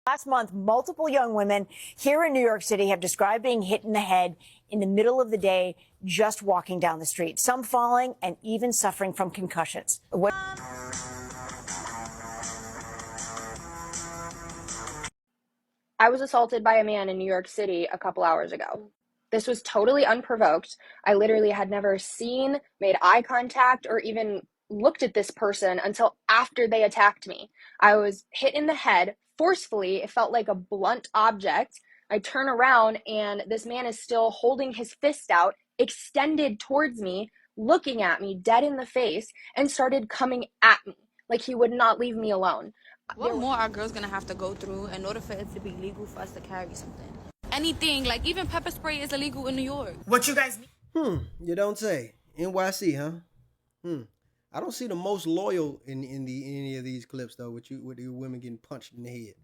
Last month, multiple young women here in New York City have described being hit in the head in the middle of the day just walking down the street, some falling and even suffering from concussions. I was assaulted by a man in New York City a couple hours ago. This was totally unprovoked. I literally had never seen, made eye contact, or even looked at this person until after they attacked me. I was hit in the head forcefully. It felt like a blunt object. I turn around and this man is still holding his fist out, extended towards me, looking at me dead in the face, and started coming at me like he would not leave me alone. What more are girls gonna have to go through in order for it to be legal for us to carry something? Anything, like even pepper spray is illegal in New York. What you guys need? You don't say. NYC, huh? I don't see the most loyal in any of these clips though, with the women getting punched in the head.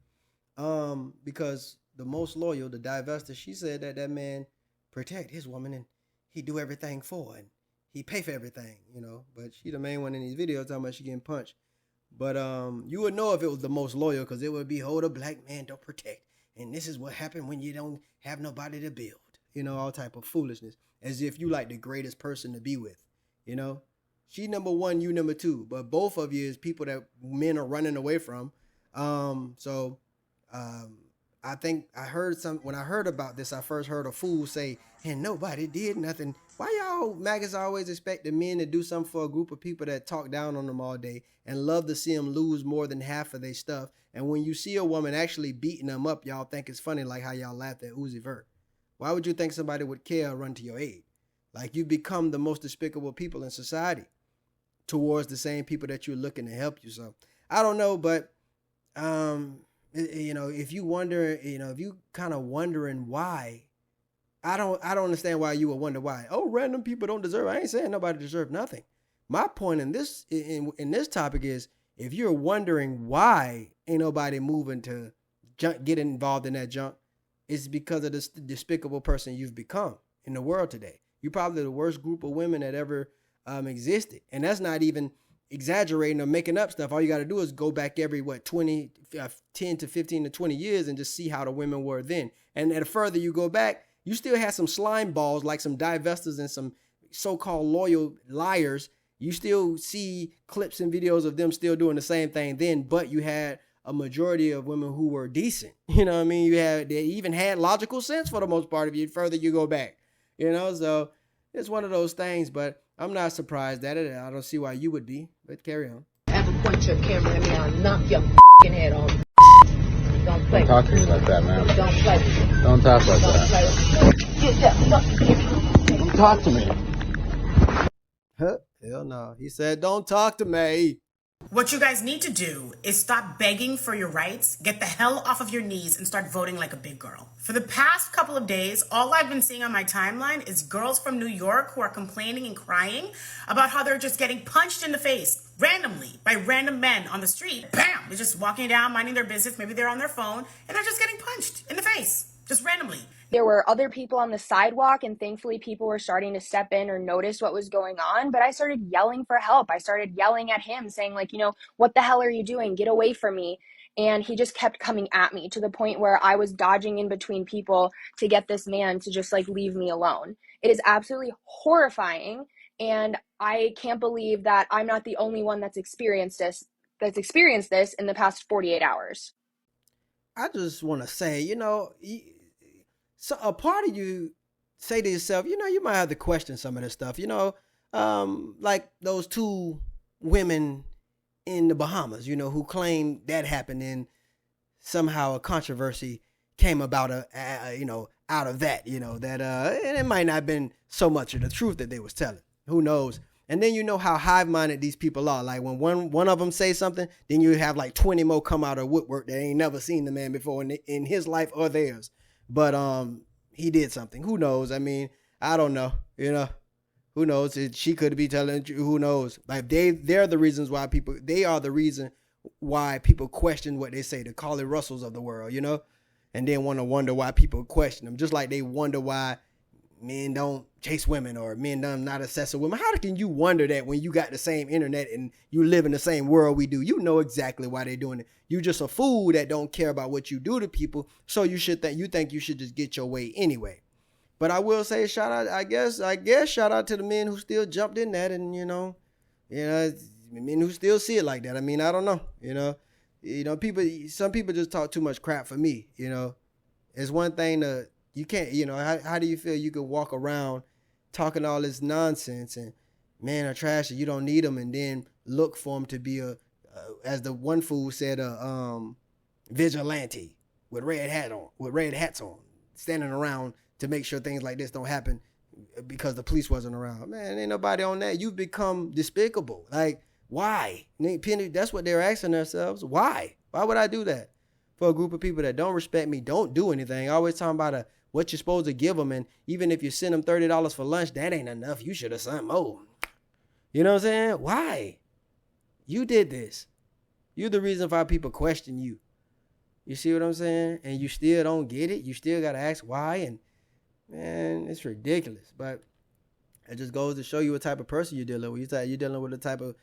Because the most loyal, the divester, she said that man protect his woman and he do everything for her and he pay for everything, you know. But she the main one in these videos talking about she getting punched. But you would know if it was the most loyal, because it would be, hold a black man don't protect. And this is what happened when you don't have nobody to build. You know, all type of foolishness. As if you like the greatest person to be with. You know? She number one, you number two. But both of you is people that men are running away from. I think when I heard about this, I first heard a fool say, and nobody did nothing. Why y'all maggots always expect the men to do something for a group of people that talk down on them all day and love to see them lose more than half of their stuff? And when you see a woman actually beating them up, y'all think it's funny, like how y'all laughed at Uzi Vert. Why would you think somebody would care or run to your aid? Like, you become the most despicable people in society towards the same people that you're looking to help you. So I don't know, but you know, if you wonder, you know, if you kind of wondering why, I don't understand why you would wonder why. Oh, random people don't deserve. I ain't saying nobody deserve nothing. My point in this topic is, if you're wondering why ain't nobody moving to get involved in that junk, it's because of this despicable person you've become in the world today. You're probably the worst group of women that ever existed, and that's not even exaggerating or making up stuff. All you got to do is go back every 10 to 15 to 20 years and just see how the women were then. And the further you go back, you still have some slime balls, like some divestors and some so-called loyal liars. You still see clips and videos of them still doing the same thing then, but you had a majority of women who were decent. You know what I mean? They even had logical sense for the most part of you further you go back. You know, so it's one of those things, but I'm not surprised at it. I don't see why you would be, but carry on. Ever point your camera at me, I'll knock your head off. Don't play. Don't talk to me like that, man. Don't play. Don't talk like Don't that. play. Get that. Don't talk to me. Huh? Hell no. He said, don't talk to me. What you guys need to do is stop begging for your rights, get the hell off of your knees, and start voting like a big girl. For the past couple of days, all I've been seeing on my timeline is girls from New York who are complaining and crying about how they're just getting punched in the face randomly by random men on the street. Bam! They're just walking down, minding their business. Maybe they're on their phone, and they're just getting punched in the face, just randomly. There were other people on the sidewalk, and thankfully people were starting to step in or notice what was going on. But I started yelling for help. I started yelling at him, saying, like, you know, what the hell are you doing? Get away from me. And he just kept coming at me to the point where I was dodging in between people to get this man to just like leave me alone. It is absolutely horrifying. And I can't believe that I'm not the only one that's experienced this in the past 48 hours. I just want to say, you know, so a part of you say to yourself, you know, you might have to question some of this stuff, you know, like those two women in the Bahamas, you know, who claimed that happened and somehow a controversy came about, you know, out of that, you know, that and it might not have been so much of the truth that they was telling. Who knows? And then you know how hive-minded these people are. Like when one of them say something, then you have like 20 more come out of woodwork that ain't never seen the man before in his life or theirs. But he did something. Who knows? I mean, I don't know. You know, who knows? She could be telling you. Who knows? Like they're the reasons why people. They are the reason why people question what they say. The Carly Russells of the world, you know, and then wonder why people question them. Just like they wonder why men don't chase women or men don't not obsess with women. How can you wonder that when you got the same internet and you live in the same world we do? You know exactly why they're doing it. You just a fool that don't care about what you do to people. So you think you should just get your way anyway. But I will say shout out, I guess shout out to the men who still jumped in that, and you know, men who still see it like that. I mean, I don't know, some people just talk too much crap for me. It's one thing to, you can't, how do you feel you can walk around talking all this nonsense and men are trash and you don't need them, and then look for them to be as the one fool said, vigilante with red hats on, standing around to make sure things like this don't happen because the police wasn't around. Man, ain't nobody on that. You've become despicable. Like, why? That's what they're asking themselves. Why? Why would I do that? For a group of people that don't respect me, don't do anything, always talking about what you're supposed to give them, and even if you send them $30 for lunch, that ain't enough. You should have sent more. You know what I'm saying? Why? You did this. You're the reason why people question you. You see what I'm saying? And you still don't get it. You still got to ask why. And man, it's ridiculous. But it just goes to show you what type of person you're dealing with. You're dealing with a type of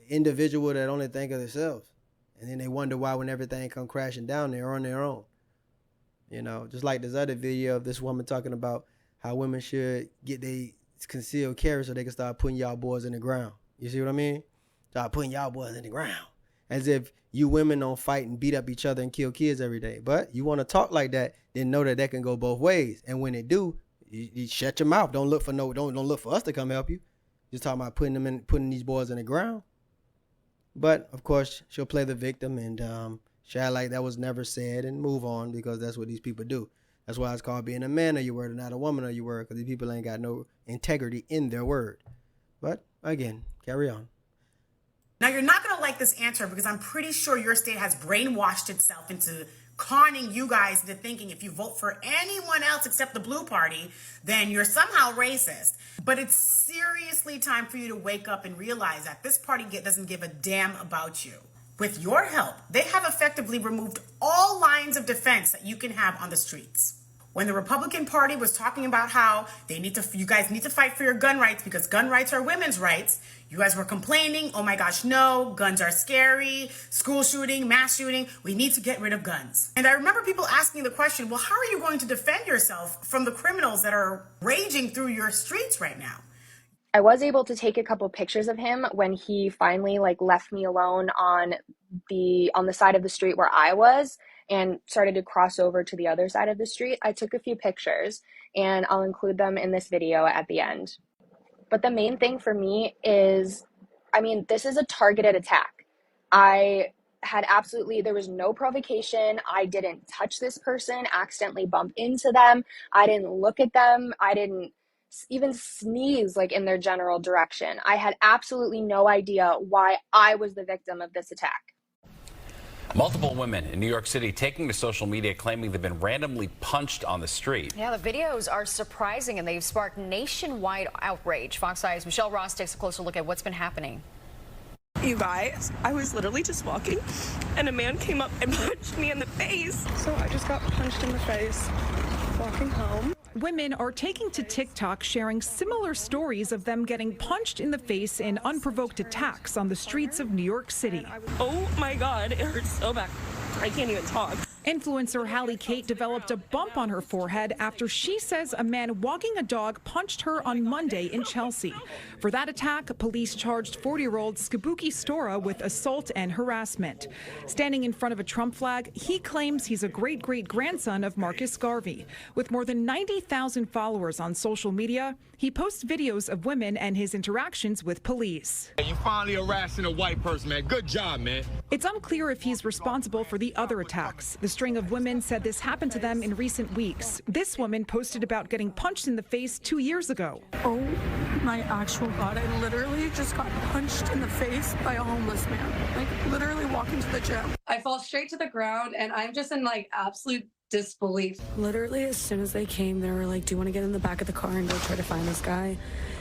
individual that only think of themselves. And then they wonder why when everything come crashing down, they're on their own. Just like this other video of this woman talking about how women should get their concealed carry so they can start putting y'all boys in the ground. You see what I mean? Start putting y'all boys in the ground. As if you women don't fight and beat up each other and kill kids every day. But you want to talk like that, then know that can go both ways. And when it do, you shut your mouth. Don't look for us to come help you. Just talking about putting these boys in the ground. But of course, she'll play the victim and share like that was never said and move on, because that's what these people do. That's why it's called being a man of your word and not a woman of your word, because these people ain't got no integrity in their word. But again, carry on. Now, you're not going to like this answer because I'm pretty sure your state has brainwashed itself into conning you guys into thinking if you vote for anyone else except the blue party, then you're somehow racist. But it's seriously time for you to wake up and realize that this party doesn't give a damn about you. With your help, they have effectively removed all lines of defense that you can have on the streets. When the Republican Party was talking about how you guys need to fight for your gun rights because gun rights are women's rights, you guys were complaining, oh my gosh, no, guns are scary, school shooting, mass shooting, we need to get rid of guns. And I remember people asking the question, well, how are you going to defend yourself from the criminals that are raging through your streets right now? I was able to take a couple pictures of him when he finally left me alone on the side of the street where I was and started to cross over to the other side of the street. I took a few pictures and I'll include them in this video at the end. But the main thing for me is, this is a targeted attack. There was no provocation. I didn't touch this person, accidentally bump into them. I didn't look at them. I didn't even sneeze in their general direction. I had absolutely no idea why I was the victim of this attack. Multiple women in New York City taking to social media claiming they've been randomly punched on the street. Yeah, the videos are surprising and they've sparked nationwide outrage. Fox 5's Michelle Ross takes a closer look at what's been happening. You guys, I was literally just walking and a man came up and punched me in the face. So I just got punched in the face walking home. Women are taking to TikTok sharing similar stories of them getting punched in the face in unprovoked attacks on the streets of New York City. Oh my God, it hurts so bad. I can't even talk. Influencer Hallie Kate developed a bump on her forehead after she says a man walking a dog punched her on Monday in Chelsea. For that attack, police charged 40-year-old Skabuki Stora with assault and harassment. Standing in front of a Trump flag, he claims he's a great-great-grandson of Marcus Garvey. With more than 90,000 followers on social media, he posts videos of women and his interactions with police. You finally harassing a white person, man. Good job, man. It's unclear if he's responsible for the other attacks. The string of women said this happened to them in recent weeks. This woman posted about getting punched in the face 2 years ago. Oh my actual God, I literally just got punched in the face by a homeless man. Literally walking to the gym. I fall straight to the ground and I'm just in absolute disbelief. Literally as soon as they came, they were like, do you want to get in the back of the car and go try to find this guy?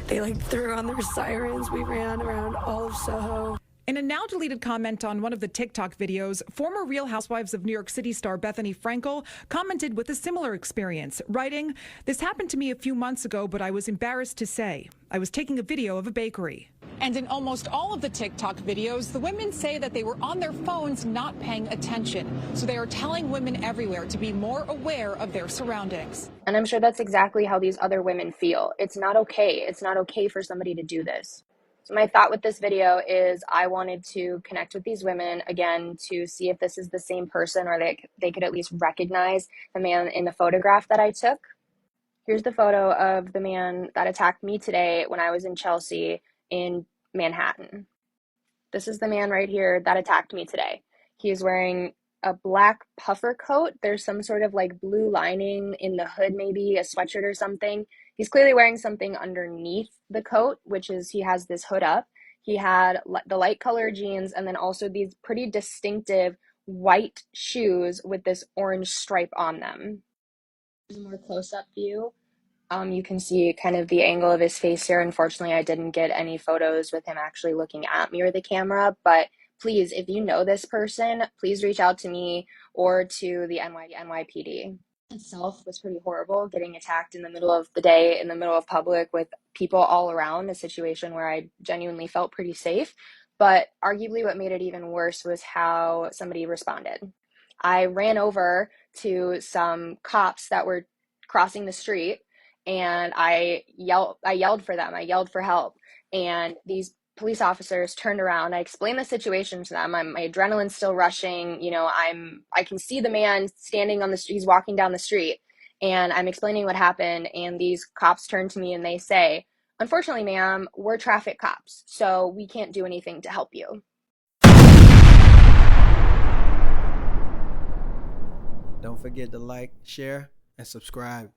They threw on their sirens. We ran around all of Soho. In a now deleted comment on one of the TikTok videos, former Real Housewives of New York City star Bethany Frankel commented with a similar experience, writing, "This happened to me a few months ago, but I was embarrassed to say. I was taking a video of a bakery." And in almost all of the TikTok videos, the women say that they were on their phones not paying attention. So they are telling women everywhere to be more aware of their surroundings. And I'm sure that's exactly how these other women feel. It's not okay. It's not okay for somebody to do this. So my thought with this video is I wanted to connect with these women again to see if this is the same person or they could at least recognize the man in the photograph that I took. Here's the photo of the man that attacked me today when I was in Chelsea in Manhattan. This is the man right here that attacked me today. He is wearing a black puffer coat. There's some sort of like blue lining in the hood, maybe a sweatshirt or something. He's clearly wearing something underneath the coat, which is he has this hood up. He had the light color jeans and then also these pretty distinctive white shoes with this orange stripe on them. Here's a more close-up view. You can see kind of the angle of his face here. Unfortunately, I didn't get any photos with him actually looking at me or the camera, but please, if you know this person, please reach out to me or to the NYPD. Itself was pretty horrible, getting attacked in the middle of the day, in the middle of public with people all around, a situation where I genuinely felt pretty safe. But arguably what made it even worse was how somebody responded. I ran over to some cops that were crossing the street and I yelled for them. I yelled for help. And these police officers turned around. I explained the situation to them. My adrenaline's still rushing. You know, I can see the man standing on the street. He's walking down the street and I'm explaining what happened. And these cops turn to me and they say, "Unfortunately, ma'am, we're traffic cops, so we can't do anything to help you." Don't forget to like, share, and subscribe.